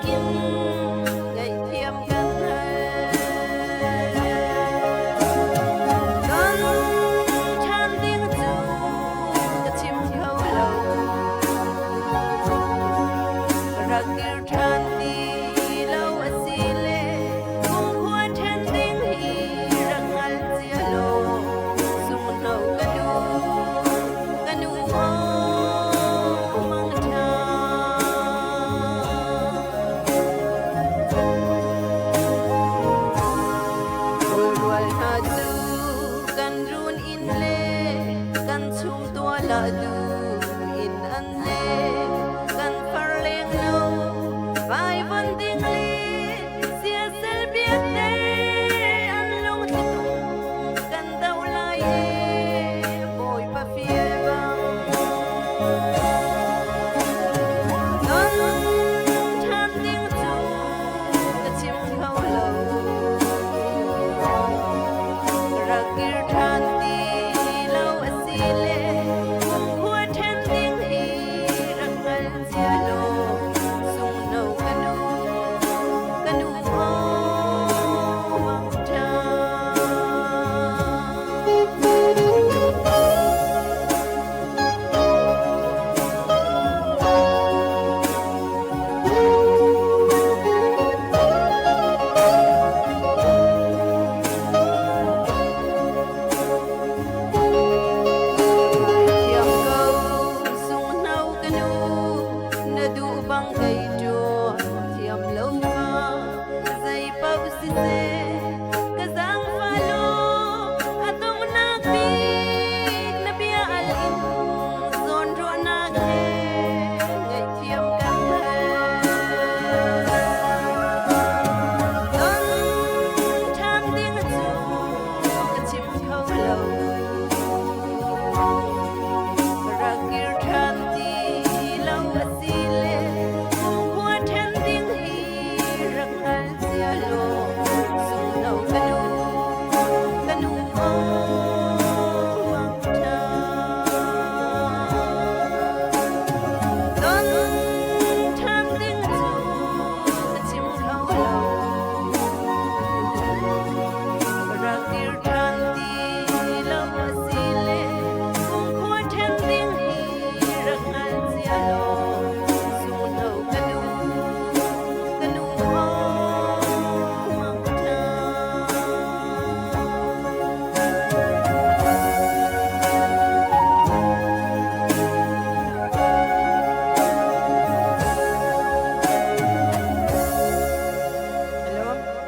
กินไก่เทียมกันให้กันฉันเลี้ยงจูจะชิมเขาเหล่ารักเกิดทันดีเล่าสิเลคงควรทันดิ้งฮีรักงันเสียโลสุมโนกันดูโอมังชาUlwal hadu kan run in le kan chung tua la du in an le kan par leng no vai von ding